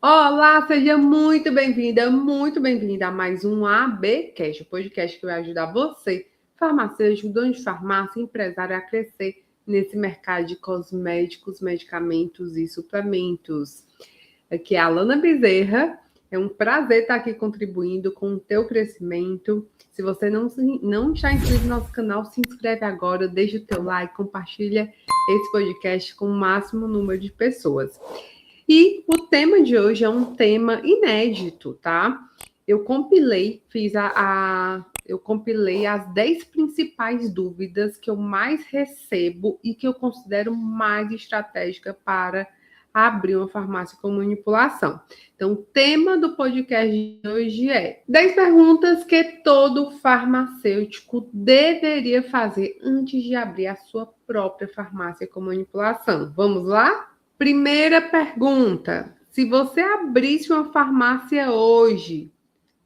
Olá, seja muito bem-vinda a mais um ABcast, o podcast que vai ajudar você, farmacêutico, dono de farmácia, empresário, a crescer nesse mercado de cosméticos, medicamentos e suplementos. Aqui é a Alana Bezerra, é um prazer estar aqui contribuindo com o teu crescimento. Se você não está inscrito no nosso canal, se inscreve agora, deixa o teu like, compartilha esse podcast com o máximo número de pessoas. E o tema de hoje é um tema inédito, tá? Eu compilei as 10 principais dúvidas que eu mais recebo e que eu considero mais estratégica para abrir uma farmácia com manipulação. Então, o tema do podcast de hoje é 10 perguntas que todo farmacêutico deveria fazer antes de abrir a sua própria farmácia com manipulação. Vamos lá? Primeira pergunta. Se você abrisse uma farmácia hoje.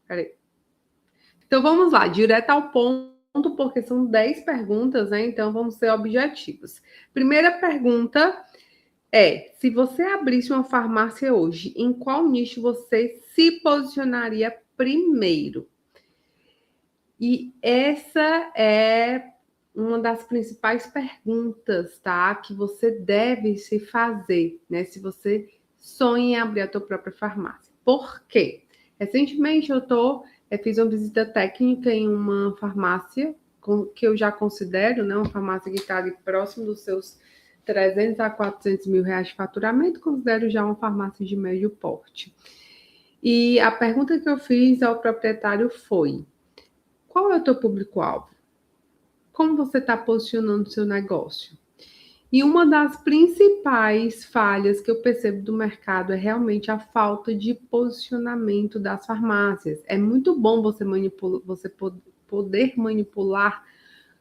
Peraí. Então vamos lá, direto ao ponto, porque são 10 perguntas, né? Então vamos ser objetivos. Primeira pergunta é: se você abrisse uma farmácia hoje, em qual nicho você se posicionaria primeiro? E essa é uma das principais perguntas, tá? Que você deve se fazer, né? Se você sonha em abrir a tua própria farmácia. Por quê? Recentemente fiz uma visita técnica em uma farmácia que eu já considero, né? Uma farmácia que está ali próximo dos seus 300 a 400 mil reais de faturamento, considero já uma farmácia de médio porte. E a pergunta que eu fiz ao proprietário foi: qual é o teu público-alvo? Como você está posicionando o seu negócio? E uma das principais falhas que eu percebo do mercado é realmente a falta de posicionamento das farmácias. É muito bom você poder manipular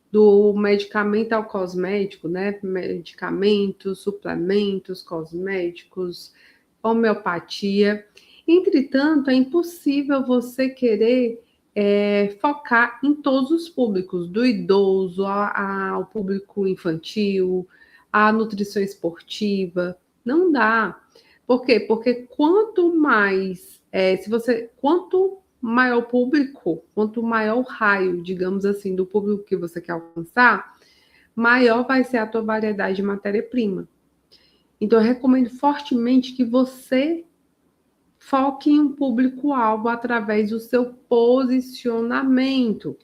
do medicamento ao cosmético, né? Medicamentos, suplementos, cosméticos, homeopatia. Entretanto, é impossível você querer focar em todos os públicos, do idoso ao público infantil, à nutrição esportiva. Não dá. Por quê? Porque quanto maior o público, quanto maior o raio, digamos assim, do público que você quer alcançar, maior vai ser a tua variedade de matéria-prima. Então, eu recomendo fortemente que você foque em um público-alvo através do seu posicionamento.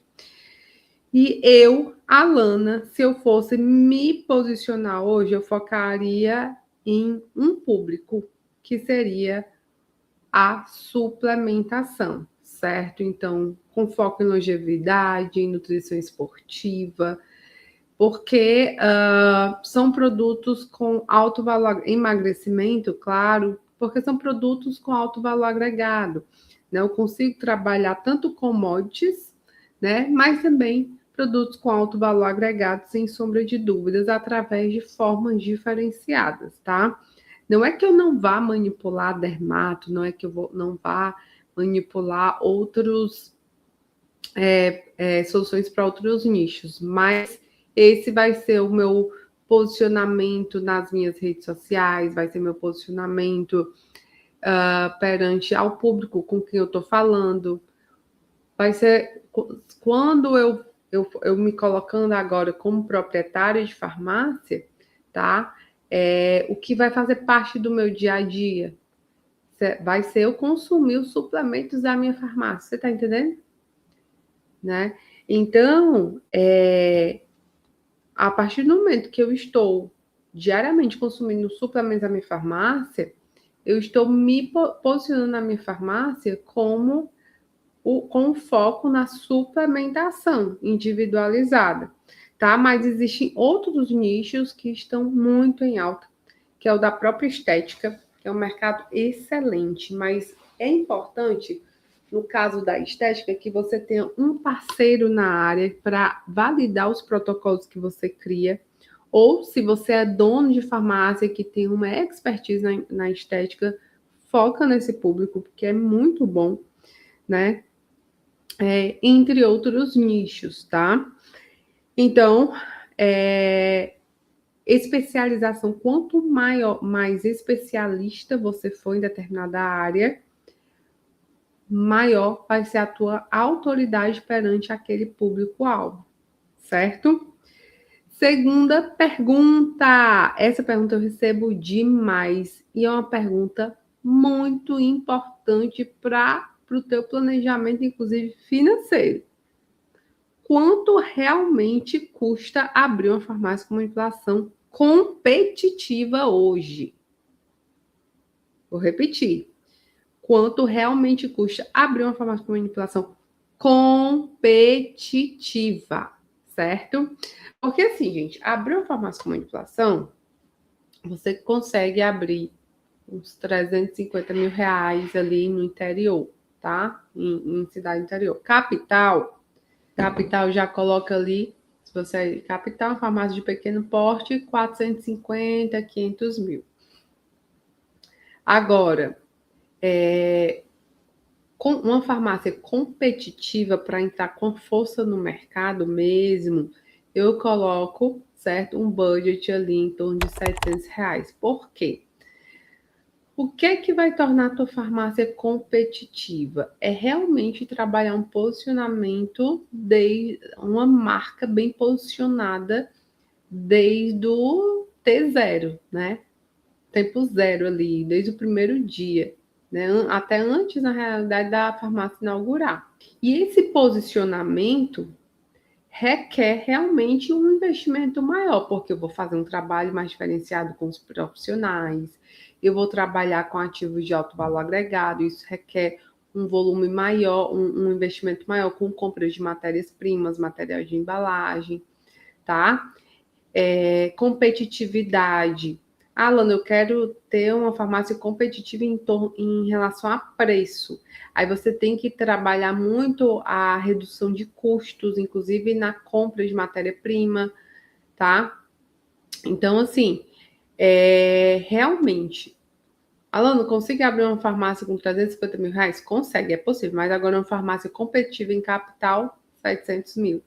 E eu, Alana, se eu fosse me posicionar hoje, eu focaria em um público, que seria a suplementação, certo? Então, com foco em longevidade, em nutrição esportiva, porque são produtos com alto valor, emagrecimento, claro, porque são produtos com alto valor agregado. Né? Eu consigo trabalhar tanto commodities, né? Mas também produtos com alto valor agregado, sem sombra de dúvidas, através de formas diferenciadas, tá? Não é que eu não vá manipular dermato, não é que eu não vá manipular outros soluções para outros nichos, mas esse vai ser o meu posicionamento nas minhas redes sociais, vai ser meu posicionamento perante ao público com quem eu estou falando. Vai ser quando eu me colocando agora como proprietária de farmácia, tá? O que vai fazer parte do meu dia a dia vai ser eu consumir os suplementos da minha farmácia. Você está entendendo? Né? Então, a partir do momento que eu estou diariamente consumindo suplementos da minha farmácia, eu estou me posicionando na minha farmácia com foco na suplementação individualizada, tá? Mas existem outros nichos que estão muito em alta, que é o da própria estética, que é um mercado excelente, mas é importante, no caso da estética, que você tenha um parceiro na área para validar os protocolos que você cria, ou se você é dono de farmácia que tem uma expertise na estética, foca nesse público, porque é muito bom, né? Entre outros nichos, tá? Então, Especialização, quanto mais especialista você for em determinada área, maior vai ser a tua autoridade perante aquele público-alvo, certo? Segunda pergunta. Essa pergunta eu recebo demais e é uma pergunta muito importante para o teu planejamento, inclusive financeiro. Quanto realmente custa abrir uma farmácia com manipulação competitiva hoje? Vou repetir. Quanto realmente custa abrir uma farmácia com manipulação competitiva, certo? Porque assim, gente, abrir uma farmácia com manipulação, você consegue abrir uns 350 mil reais ali no interior, tá? Em cidade interior. Capital já coloca ali, se você capital, uma farmácia de pequeno porte, 450, 500 mil. Agora, com uma farmácia competitiva para entrar com força no mercado mesmo, eu coloco, certo, um budget ali em torno de R$ 700. Por quê? O que é que vai tornar a tua farmácia competitiva? É realmente trabalhar um posicionamento, uma marca bem posicionada desde o T0, né? Tempo zero ali, desde o primeiro dia, né? Até antes, na realidade, da farmácia inaugurar. E esse posicionamento requer realmente um investimento maior, porque eu vou fazer um trabalho mais diferenciado com os profissionais, eu vou trabalhar com ativos de alto valor agregado, isso requer um volume maior, um investimento maior com compras de matérias-primas, material de embalagem, tá? Competitividade. Alana, eu quero ter uma farmácia competitiva em relação a preço. Aí você tem que trabalhar muito a redução de custos, inclusive na compra de matéria-prima, tá? Então, assim, realmente, Alana, consegue abrir uma farmácia com 350 mil reais? Consegue, é possível, mas agora uma farmácia competitiva em capital, 700 mil,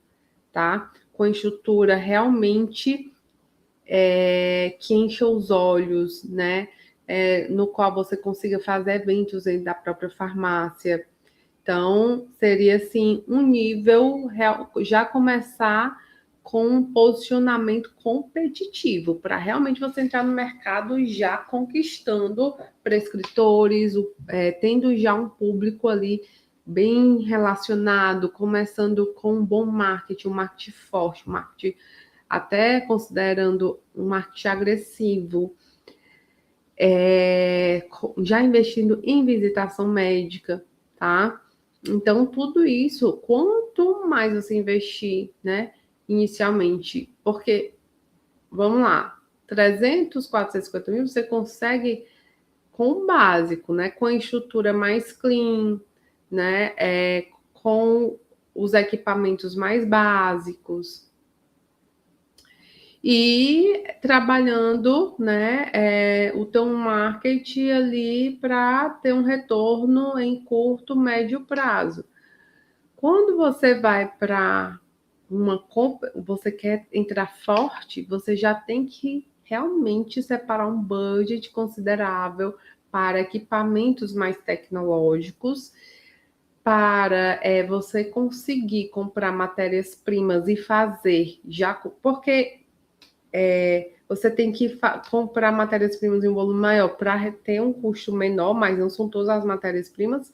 tá? Com estrutura realmente que encha os olhos, né? No qual você consiga fazer eventos dentro da própria farmácia. Então, seria assim, um nível real, já começar com um posicionamento competitivo, para realmente você entrar no mercado já conquistando prescritores, tendo já um público ali bem relacionado, começando com um bom marketing, um marketing forte, um marketing até considerando um marketing agressivo, já investindo em visitação médica, tá? Então, tudo isso, quanto mais você investir, né, inicialmente, porque, vamos lá, 300, 450 mil, você consegue com o básico, né, com a estrutura mais clean, né, com os equipamentos mais básicos, e trabalhando, né, o teu marketing ali para ter um retorno em curto, médio prazo. Quando você vai para uma compra, você quer entrar forte, você já tem que realmente separar um budget considerável para equipamentos mais tecnológicos, para você conseguir comprar matérias-primas e fazer já, porque você tem que comprar matérias-primas em um volume maior para ter um custo menor, mas não são todas as matérias-primas.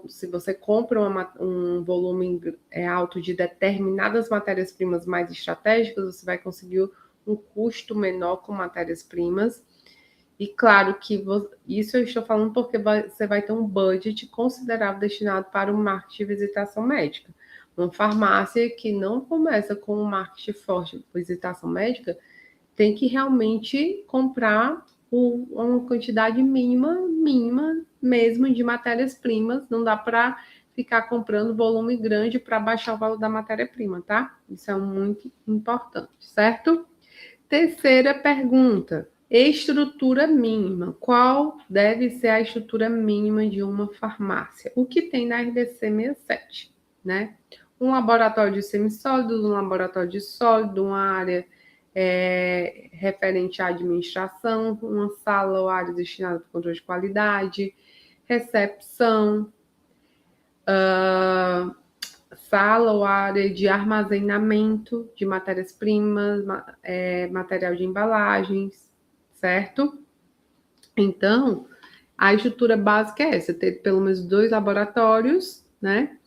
Se você compra um volume alto de determinadas matérias-primas mais estratégicas, você vai conseguir um custo menor com matérias-primas. E claro que isso eu estou falando porque você vai ter um budget considerável destinado para o marketing de visitação médica. Uma farmácia que não começa com um marketing forte de visitação médica tem que realmente comprar uma quantidade mínima mesmo de matérias-primas. Não dá para ficar comprando volume grande para baixar o valor da matéria-prima, tá? Isso é muito importante, certo? Terceira pergunta. Estrutura mínima. Qual deve ser a estrutura mínima de uma farmácia? O que tem na RDC 67, né? Um laboratório de semissólidos, um laboratório de sólido, uma área referente à administração, uma sala ou área destinada para controle de qualidade, recepção, sala ou área de armazenamento de matérias-primas, material de embalagens, certo? Então, a estrutura básica é essa, ter pelo menos 2 laboratórios, né?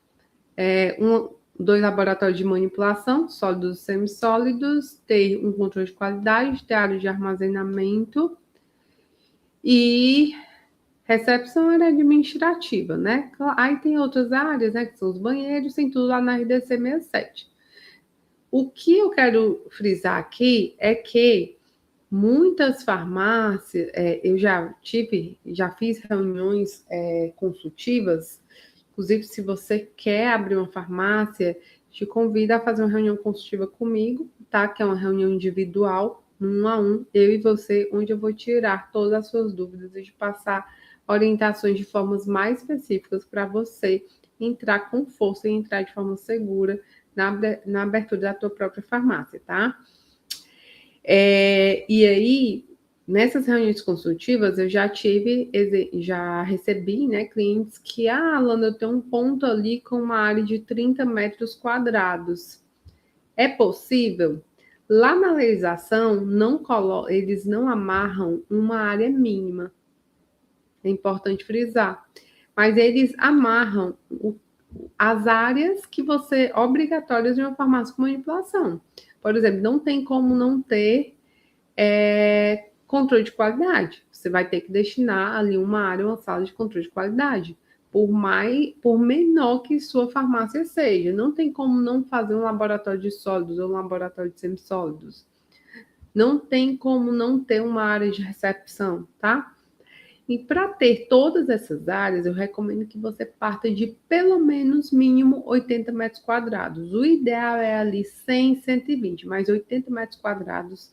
2 laboratórios de manipulação, sólidos e semissólidos, ter um controle de qualidade, ter área de armazenamento e recepção era administrativa, né? Aí tem outras áreas, né, que são os banheiros, tem tudo lá na RDC 67. O que eu quero frisar aqui é que muitas farmácias, eu já fiz reuniões consultivas. Inclusive, se você quer abrir uma farmácia, te convido a fazer uma reunião consultiva comigo, tá? Que é uma reunião individual, 1 a 1, eu e você, onde eu vou tirar todas as suas dúvidas e te passar orientações de formas mais específicas para você entrar com força e entrar de forma segura na abertura da tua própria farmácia, tá? E aí, nessas reuniões consultivas, eu já recebi, né, clientes que, Alana, eu tenho um ponto ali com uma área de 30 metros quadrados. É possível? Lá na legislação, eles não amarram uma área mínima. É importante frisar. Mas eles amarram as áreas que você obrigatórias de uma farmácia com manipulação. Por exemplo, não tem como não ter controle de qualidade. Você vai ter que destinar ali uma área, uma sala de controle de qualidade. Por menor que sua farmácia seja. Não tem como não fazer um laboratório de sólidos ou um laboratório de semissólidos. Não tem como não ter uma área de recepção, tá? E para ter todas essas áreas, eu recomendo que você parta de pelo menos mínimo 80 metros quadrados. O ideal é ali 100, 120, mas 80 metros quadrados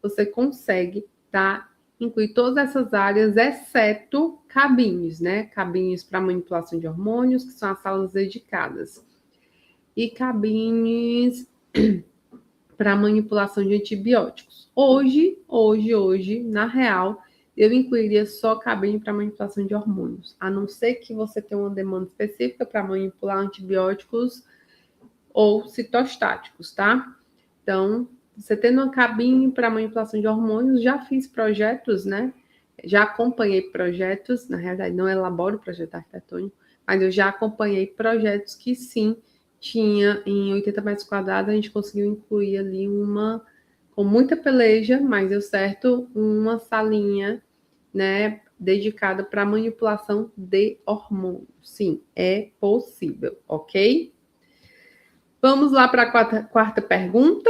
você consegue, tá? Incluir todas essas áreas, exceto cabines, né? Cabines para manipulação de hormônios, que são as salas dedicadas. E cabines para manipulação de antibióticos. Hoje, na real, eu incluiria só cabine para manipulação de hormônios, a não ser que você tenha uma demanda específica para manipular antibióticos ou citostáticos, tá? Então, você tendo uma cabine para manipulação de hormônios, já fiz projetos, né? Já acompanhei projetos, na realidade não elaboro projeto arquitetônico, mas eu já acompanhei projetos que sim, tinha em 80 metros quadrados, a gente conseguiu incluir ali com muita peleja, mas deu certo, uma salinha, né, dedicada para manipulação de hormônios. Sim, é possível, ok? Vamos lá para a quarta pergunta.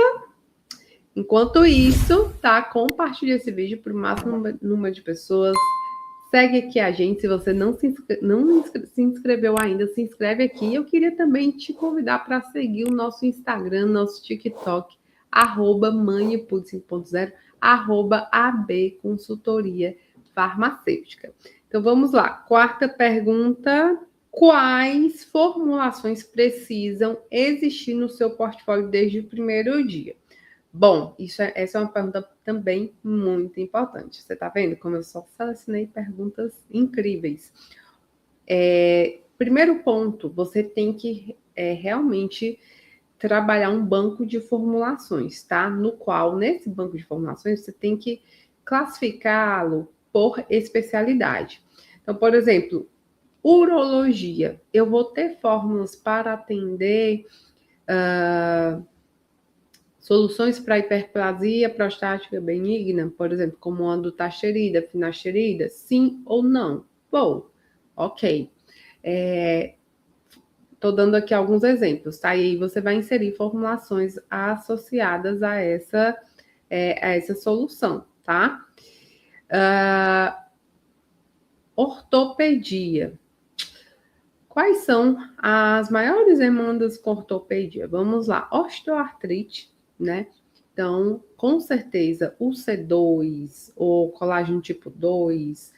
Enquanto isso, tá? Compartilhe esse vídeo para o máximo número de pessoas. Segue aqui a gente. Se você não se inscreveu ainda, se inscreve aqui. Eu queria também te convidar para seguir o nosso Instagram, nosso TikTok, @manipud 5.0, @AB Consultoria Farmacêutica. Então vamos lá. Quarta pergunta. Quais formulações precisam existir no seu portfólio desde o primeiro dia? Bom, essa é uma pergunta também muito importante. Você está vendo como eu só selecionei perguntas incríveis. Primeiro ponto, você tem que realmente trabalhar um banco de formulações, tá? No qual, nesse banco de formulações, você tem que classificá-lo por especialidade. Então, por exemplo, urologia. Eu vou ter fórmulas para atender soluções para hiperplasia prostática benigna, por exemplo, como a dutasterida, finasterida, sim ou não? Bom, ok. Estou dando aqui alguns exemplos, tá? E aí você vai inserir formulações associadas a essa solução, tá? Ortopedia. Quais são as maiores demandas com ortopedia? Vamos lá, osteoartrite, né? Então, com certeza, o C2, ou colágeno tipo 2,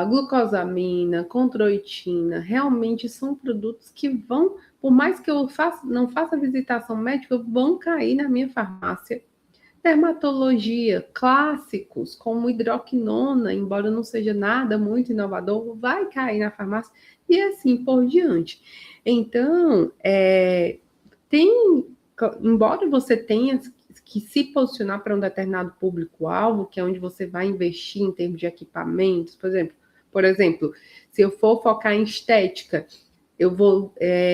glucosamina, condroitina, realmente são produtos que por mais que eu não faça visitação médica, vão cair na minha farmácia, Dermatologia, clássicos, como hidroquinona, embora não seja nada muito inovador, vai cair na farmácia e assim por diante. Então, embora você tenha que se posicionar para um determinado público-alvo, que é onde você vai investir em termos de equipamentos, por exemplo, se eu for focar em estética, eu vou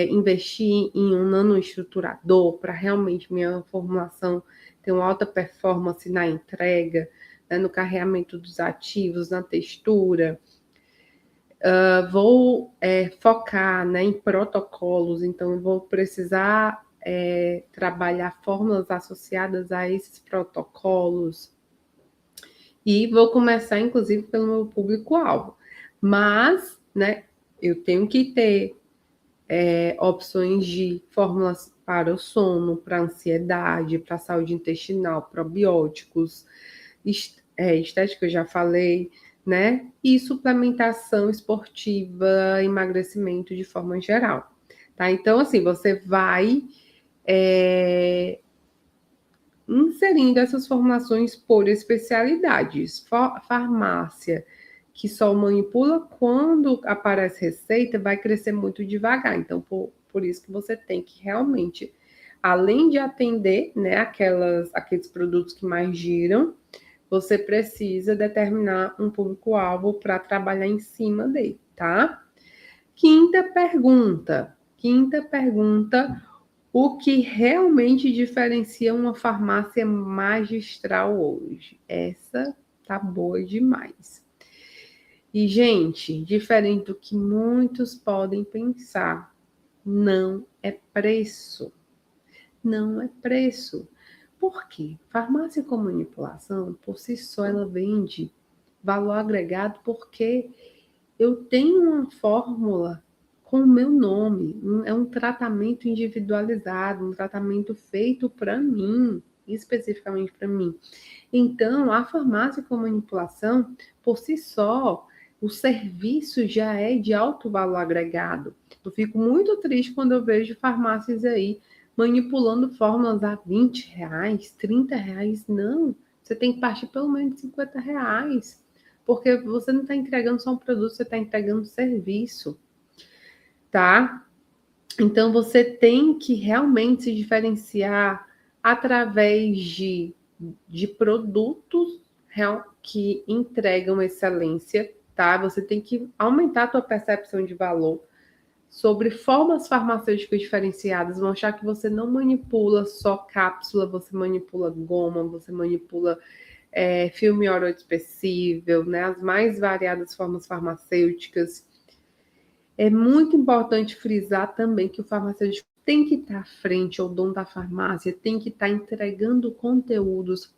investir em um nanoestruturador para realmente minha formulação ter uma alta performance na entrega, né, no carregamento dos ativos, na textura. Vou focar, né, em protocolos, então eu vou precisar trabalhar fórmulas associadas a esses protocolos. E vou começar, inclusive, pelo meu público-alvo. Mas, né, eu tenho que ter opções de fórmulas para o sono, para ansiedade, para saúde intestinal, probióticos, estética, eu já falei, né? E suplementação esportiva, emagrecimento de forma geral. Tá? Então, assim, você vai inserindo essas formulações por especialidades. Farmácia, que só manipula quando aparece receita, vai crescer muito devagar. Então, por isso que você tem que realmente, além de atender, né, aqueles produtos que mais giram, você precisa determinar um público-alvo para trabalhar em cima dele, tá? Quinta pergunta. O que realmente diferencia uma farmácia magistral hoje? Essa tá boa demais. E, gente, diferente do que muitos podem pensar, não é preço. Não é preço. Por quê? Farmácia com manipulação, por si só, ela vende valor agregado porque eu tenho uma fórmula com o meu nome. É um tratamento individualizado, um tratamento feito para mim, especificamente para mim. Então, a farmácia com manipulação, por si só, o serviço já é de alto valor agregado. Eu fico muito triste quando eu vejo farmácias aí manipulando fórmulas a R$ 20, R$ 30. Não, você tem que partir pelo menos de R$ 50. Porque você não está entregando só um produto, você está entregando um serviço, tá? Então, você tem que realmente se diferenciar através de produtos que entregam excelência, tá? Você tem que aumentar a tua percepção de valor sobre formas farmacêuticas diferenciadas, mostrar que você não manipula só cápsula, você manipula goma, você manipula filme oroexpressível, né? As mais variadas formas farmacêuticas. É muito importante frisar também que o farmacêutico tem que estar à frente, o dono da farmácia tem que estar entregando conteúdos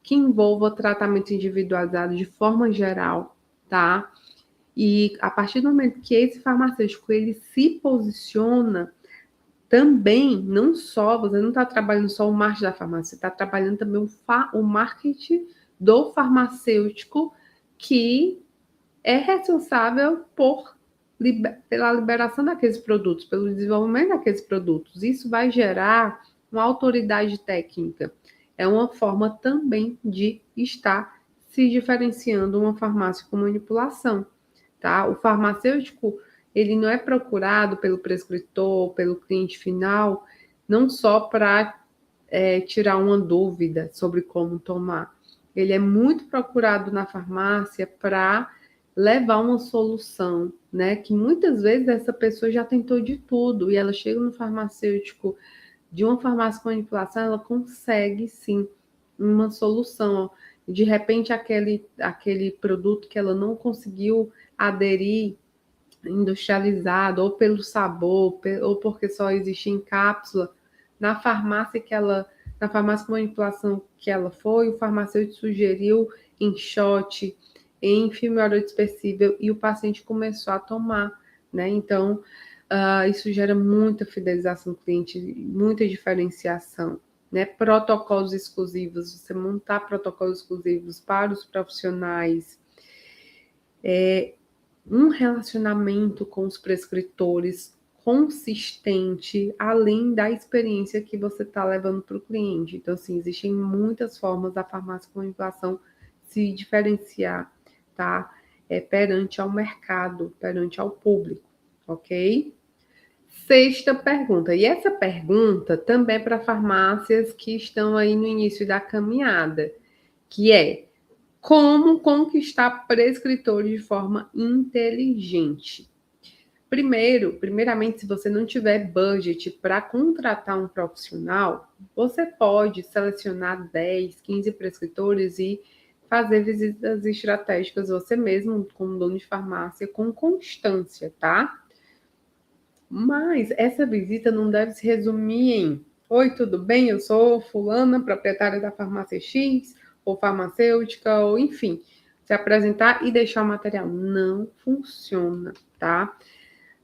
que envolva tratamento individualizado de forma geral, tá? E a partir do momento que esse farmacêutico ele se posiciona também, não só, você não está trabalhando só o marketing da farmácia, você está trabalhando também o marketing do farmacêutico que é responsável pela liberação daqueles produtos, pelo desenvolvimento daqueles produtos. Isso vai gerar uma autoridade técnica. É uma forma também de estar se diferenciando uma farmácia com manipulação, tá? O farmacêutico, ele não é procurado pelo prescritor, pelo cliente final, não só para tirar uma dúvida sobre como tomar. Ele é muito procurado na farmácia para levar uma solução, né? Que muitas vezes essa pessoa já tentou de tudo e ela chega no farmacêutico de uma farmácia com manipulação, ela consegue sim uma solução. De repente, aquele produto que ela não conseguiu aderir industrializado, ou pelo sabor, ou porque só existe em cápsula, na farmácia com manipulação que ela foi, o farmacêutico sugeriu em shot, em filme oroexpressível, e o paciente começou a tomar, né? Então, isso gera muita fidelização do cliente, muita diferenciação, né? Protocolos exclusivos, você montar protocolos exclusivos para os profissionais, um relacionamento com os prescritores consistente, além da experiência que você está levando para o cliente. Então, assim, existem muitas formas da farmácia com manipulação se diferenciar, tá? Perante ao mercado, perante ao público, ok? Sexta pergunta. E essa pergunta também é para farmácias que estão aí no início da caminhada, que é: como conquistar prescritores de forma inteligente? Primeiramente, se você não tiver budget para contratar um profissional, você pode selecionar 10, 15 prescritores e fazer visitas estratégicas você mesmo, como dono de farmácia, com constância, tá? Mas essa visita não deve se resumir em: oi, tudo bem? Eu sou fulana, proprietária da farmácia X, ou farmacêutica, ou enfim, se apresentar e deixar o material. Não funciona, tá?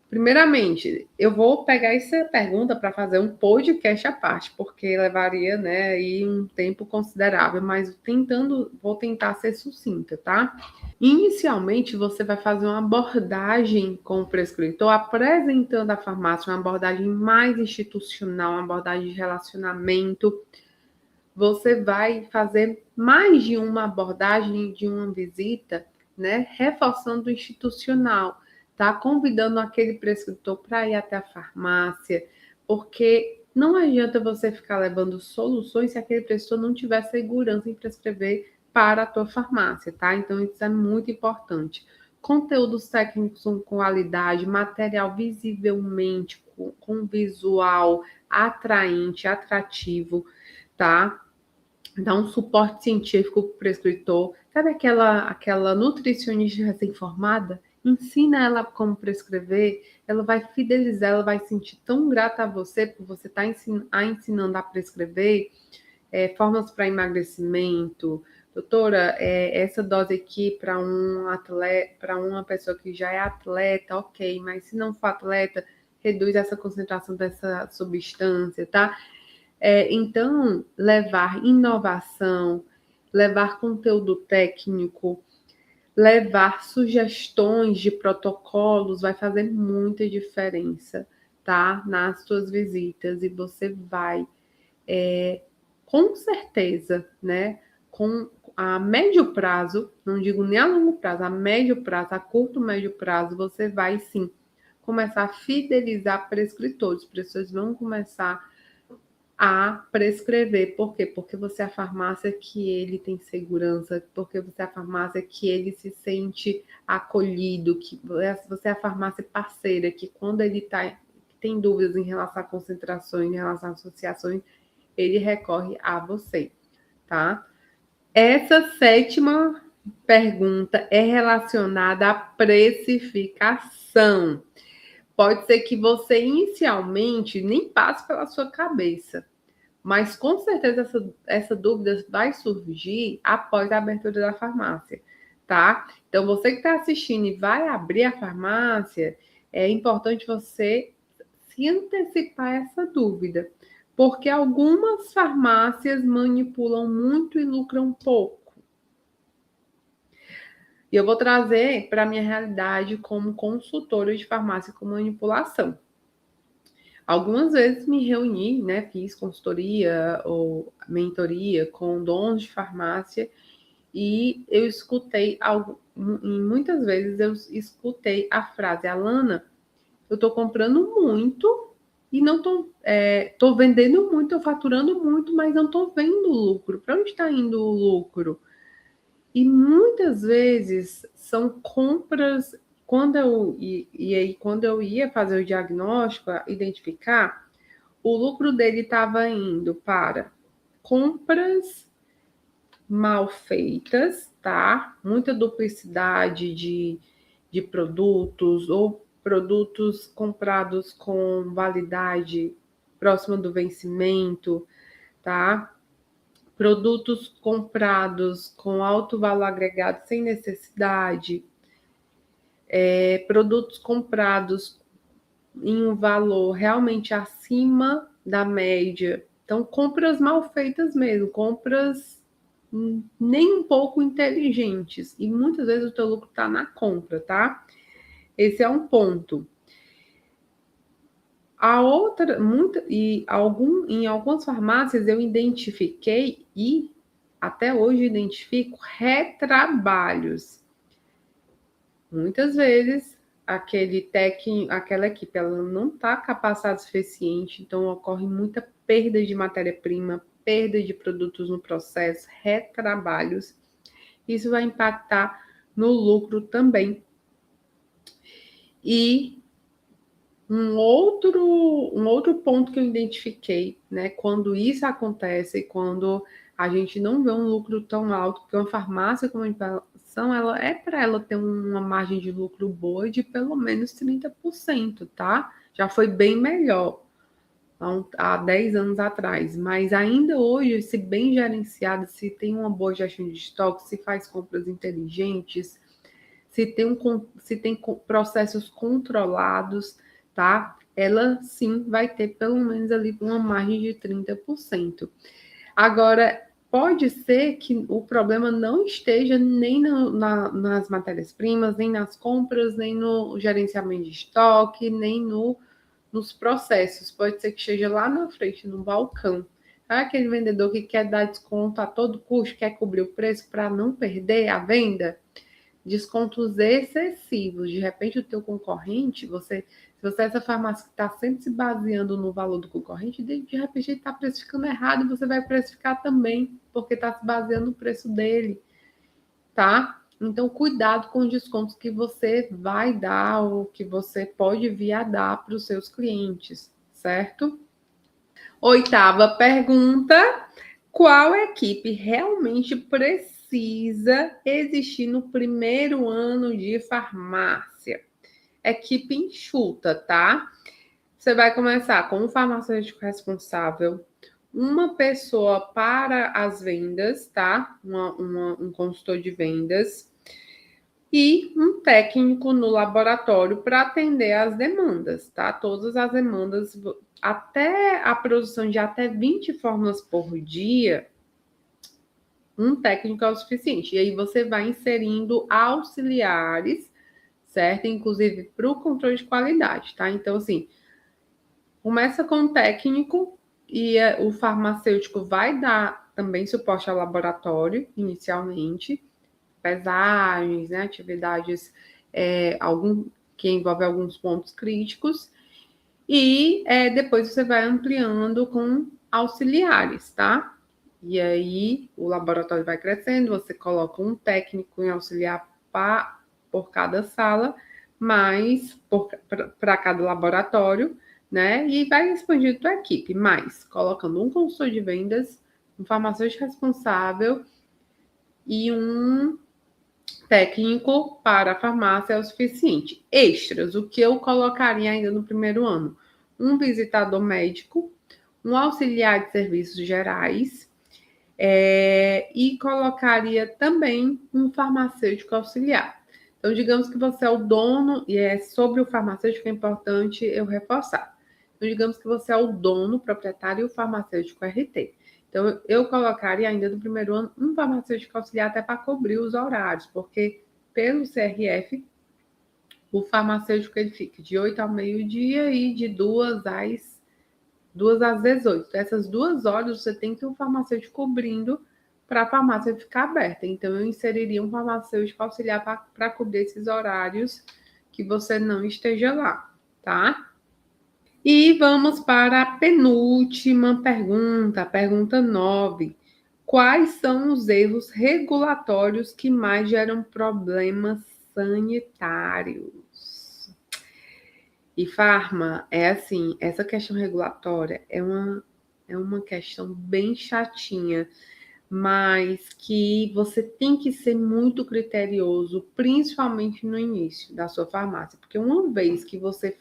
Primeiramente, eu vou pegar essa pergunta para fazer um podcast à parte, porque levaria, né, aí um tempo considerável, mas vou tentar ser sucinta, tá? Inicialmente, você vai fazer uma abordagem com o prescritor, apresentando a farmácia, uma abordagem mais institucional, uma abordagem de relacionamento. Você vai fazer mais de uma abordagem de uma visita, né? Reforçando o institucional, tá? Convidando aquele prescritor para ir até a farmácia, porque não adianta você ficar levando soluções se aquele prescritor não tiver segurança em prescrever para a tua farmácia, tá? Então, isso é muito importante. Conteúdos técnicos com qualidade, material visivelmente, com visual atraente, atrativo, tá? Dar um suporte científico para o prescritor. Sabe aquela nutricionista recém-formada? Ensina ela como prescrever, ela vai fidelizar, ela vai se sentir tão grata a você por você estar ensinando a prescrever formas para emagrecimento. Doutora, essa dose aqui para um atleta, para uma pessoa que já é atleta, ok, mas se não for atleta, reduz essa concentração dessa substância, tá? Então, levar inovação, levar conteúdo técnico, levar sugestões de protocolos vai fazer muita diferença, tá? Nas suas visitas, e você vai, com certeza, né? Com a médio prazo, não digo nem a longo prazo, a médio prazo, a curto, médio prazo, você vai sim começar a fidelizar prescritores. Os prescritores vão começar a prescrever. Por quê? Porque você é a farmácia que ele tem segurança, porque você é a farmácia que ele se sente acolhido, que você é a farmácia parceira, que quando ele tem dúvidas em relação a concentrações, em relação a associações, ele recorre a você, tá? Essa sétima pergunta é relacionada à precificação. Pode ser que você inicialmente nem passe pela sua cabeça, mas com certeza essa dúvida vai surgir após a abertura da farmácia, tá? Então, você que está assistindo e vai abrir a farmácia, é importante você se antecipar a essa dúvida, porque algumas farmácias manipulam muito e lucram pouco. E eu vou trazer para a minha realidade como consultora de farmácia com manipulação. Algumas vezes me reuni, né, fiz consultoria ou mentoria com donos de farmácia e eu escutei muitas vezes eu escutei a frase: Alana, eu estou comprando muito e não tô vendendo muito, estou faturando muito, mas não estou vendo lucro. Para onde está indo o lucro? E muitas vezes são compras. Quando eu ia fazer o diagnóstico, identificar, o lucro dele estava indo para compras mal feitas, tá? Muita duplicidade de produtos, ou produtos comprados com validade próxima do vencimento, tá? Produtos comprados com alto valor agregado sem necessidade, produtos comprados em um valor realmente acima da média. Então, compras mal feitas mesmo, compras nem um pouco inteligentes. E muitas vezes o teu lucro está na compra, tá? Esse é um ponto. Em algumas farmácias eu identifiquei e até hoje identifico retrabalhos. Muitas vezes aquela equipe ela não está capacitada o suficiente, então ocorre muita perda de matéria-prima, perda de produtos no processo, retrabalhos. Isso vai impactar no lucro também. E um outro ponto que eu identifiquei, né, quando isso acontece, quando a gente não vê um lucro tão alto, porque uma farmácia de comunicação, ela ter uma margem de lucro boa de pelo menos 30%, tá? Já foi bem melhor há 10 anos atrás, mas ainda hoje, se bem gerenciada, se tem uma boa gestão de estoque, se faz compras inteligentes, se tem processos controlados, tá? Ela sim vai ter pelo menos ali uma margem de 30%. Agora, pode ser que o problema não esteja nem nas matérias-primas, nem nas compras, nem no gerenciamento de estoque, nem nos processos. Pode ser que esteja lá na frente, no balcão. Sabe aquele vendedor que quer dar desconto a todo custo, quer cobrir o preço para não perder a venda? Descontos excessivos. De repente, o teu concorrente, se você é essa farmácia que está sempre se baseando no valor do concorrente, de repente ele está precificando errado e você vai precificar também, porque está se baseando no preço dele, tá? Então, cuidado com os descontos que você vai dar ou que você pode vir a dar para os seus clientes, certo? 8ª pergunta: qual equipe realmente precisa existir no primeiro ano de farmácia? Equipe enxuta, tá? Você vai começar com um farmacêutico responsável, uma pessoa para as vendas, tá? Um consultor de vendas e um técnico no laboratório para atender as demandas, tá? Todas as demandas, até a produção de até 20 fórmulas por dia, um técnico é o suficiente. E aí você vai inserindo auxiliares, certo? Inclusive para o controle de qualidade, tá? Então, assim, começa com o técnico e o farmacêutico vai dar também suporte ao laboratório, inicialmente, pesagens, né, atividades que envolvem alguns pontos críticos, e depois você vai ampliando com auxiliares, tá? E aí o laboratório vai crescendo, você coloca um técnico em auxiliar por cada sala, mais para cada laboratório, né? E vai expandindo a equipe, mais colocando um consultor de vendas, um farmacêutico responsável e um técnico para a farmácia é o suficiente. Extras, o que eu colocaria ainda no primeiro ano? Um visitador médico, um auxiliar de serviços gerais, e colocaria também um farmacêutico auxiliar. Então, digamos que você é o dono, e sobre o farmacêutico é importante eu reforçar. Então, digamos que você é o dono, proprietário e o farmacêutico RT. Então, eu colocaria ainda no primeiro ano um farmacêutico auxiliar até para cobrir os horários, porque pelo CRF, o farmacêutico ele fica de 8 ao meio-dia e de 2 às 18. Essas 2 horas você tem que ter um farmacêutico cobrindo para a farmácia ficar aberta. Então, eu inseriria um farmacêutico auxiliar para cobrir esses horários que você não esteja lá, tá? E vamos para a penúltima pergunta, a pergunta 9. Quais são os erros regulatórios que mais geram problemas sanitários? E Farma, assim, essa questão regulatória é uma questão bem chatinha, mas que você tem que ser muito criterioso, principalmente no início da sua farmácia, porque uma vez que você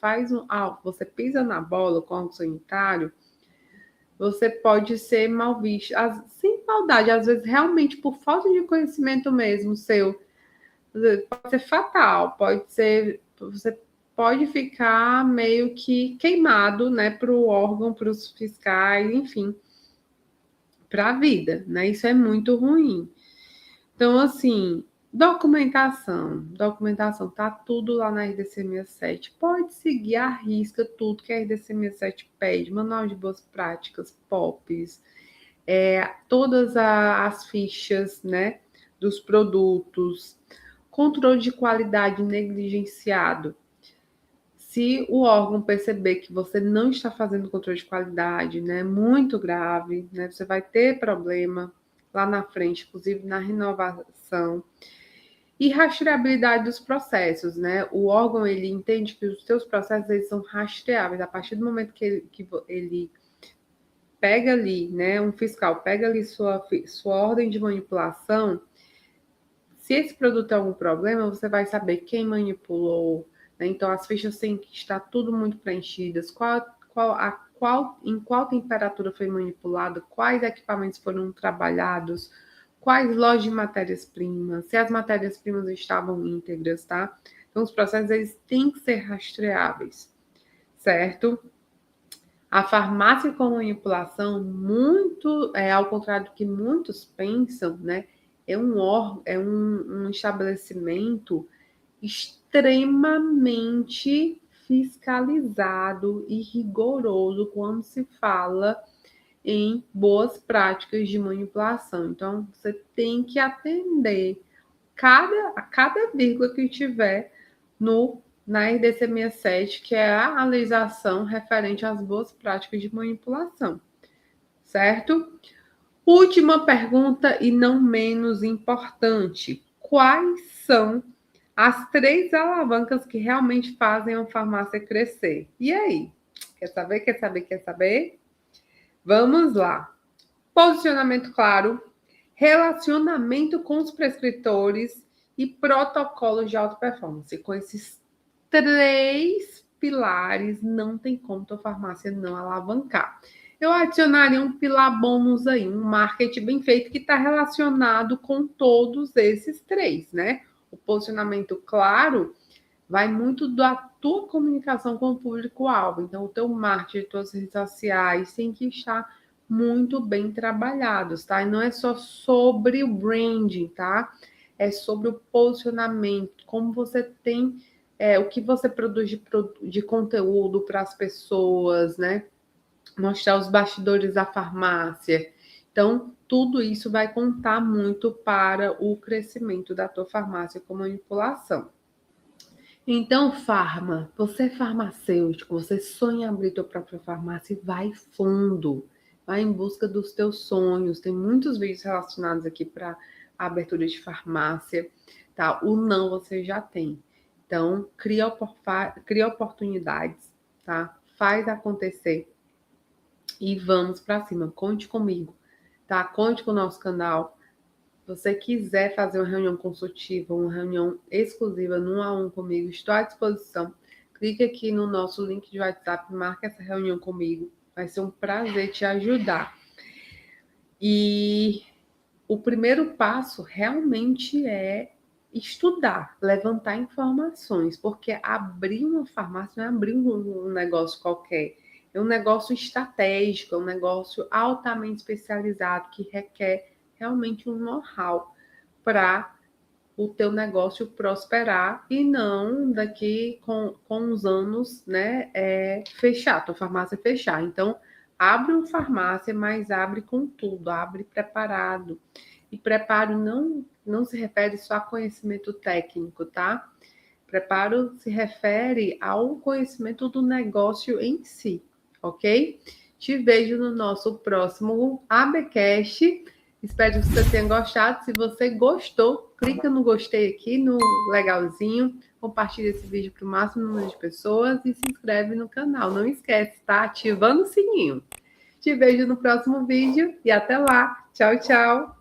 você pisa na bola com algo sanitário, você pode ser mal visto, sem maldade, às vezes realmente por falta de conhecimento mesmo seu, pode ser fatal, você pode ficar meio que queimado, né, para o órgão, para os fiscais, enfim, para a vida, né? Isso é muito ruim. Então, assim, Documentação, tá tudo lá na RDC 67. Pode seguir à risca tudo que a RDC 67 pede, manual de boas práticas, POPs, todas as fichas, né, dos produtos, controle de qualidade negligenciado. Se o órgão perceber que você não está fazendo controle de qualidade, né, muito grave, né, você vai ter problema lá na frente, inclusive na renovação. E rastreabilidade dos processos, né? O órgão, ele entende que os seus processos, eles são rastreáveis. A partir do momento que ele pega ali, né, um fiscal pega ali sua ordem de manipulação, se esse produto tem algum problema, você vai saber quem manipulou, né? Então, as fichas têm que estar tudo muito preenchidas, em qual temperatura foi manipulado, quais equipamentos foram trabalhados, quais lojas de matérias-primas, se as matérias-primas estavam íntegras, tá? Então, os processos, eles têm que ser rastreáveis, certo? A farmácia com manipulação, muito, ao contrário do que muitos pensam, né? Um estabelecimento extremamente fiscalizado e rigoroso quando se fala em boas práticas de manipulação. Então, você tem que atender a cada vírgula que tiver na RDC 67, que é a legislação referente às boas práticas de manipulação, certo? Última pergunta e não menos importante: quais são as 3 alavancas que realmente fazem a farmácia crescer? E aí? Quer saber? Quer saber? Quer saber? Vamos lá. Posicionamento claro, relacionamento com os prescritores e protocolos de alta performance. Com esses 3 pilares, não tem como a farmácia não alavancar. Eu adicionaria um pilar bônus aí, um marketing bem feito que está relacionado com todos esses 3, né? O posicionamento claro vai muito da tua comunicação com o público-alvo. Então, o teu marketing, tuas redes sociais tem que estar muito bem trabalhados, tá? E não é só sobre o branding, tá? É sobre o posicionamento, como você tem, o que você produz de conteúdo para as pessoas, né? Mostrar os bastidores da farmácia. Então, tudo isso vai contar muito para o crescimento da tua farmácia com manipulação. Então, você é farmacêutico, você sonha em abrir tua própria farmácia, vai fundo, vai em busca dos teus sonhos. Tem muitos vídeos relacionados aqui para a abertura de farmácia, tá? O não você já tem. Então, cria oportunidades, tá? Faz acontecer e vamos para cima. Conte comigo, tá? Conte com o nosso canal. Se você quiser fazer uma reunião consultiva, uma reunião exclusiva, 1-a-1 comigo, estou à disposição. Clique aqui no nosso link de WhatsApp, marque essa reunião comigo. Vai ser um prazer te ajudar. E o primeiro passo realmente é estudar, levantar informações, porque abrir uma farmácia não é abrir um negócio qualquer. É um negócio estratégico, é um negócio altamente especializado que requer realmente um know-how para o teu negócio prosperar e não daqui com uns anos, né, fechar, tua farmácia fechar. Então, abre uma farmácia, mas abre com tudo, abre preparado. E preparo não se refere só a conhecimento técnico, tá? Preparo se refere ao conhecimento do negócio em si, ok? Te vejo no nosso próximo ABcast. Espero que você tenha gostado. Se você gostou, clica no gostei aqui, no legalzinho. Compartilha esse vídeo para o máximo número de pessoas e se inscreve no canal. Não esquece, tá? Ativando o sininho. Te vejo no próximo vídeo e até lá. Tchau, tchau.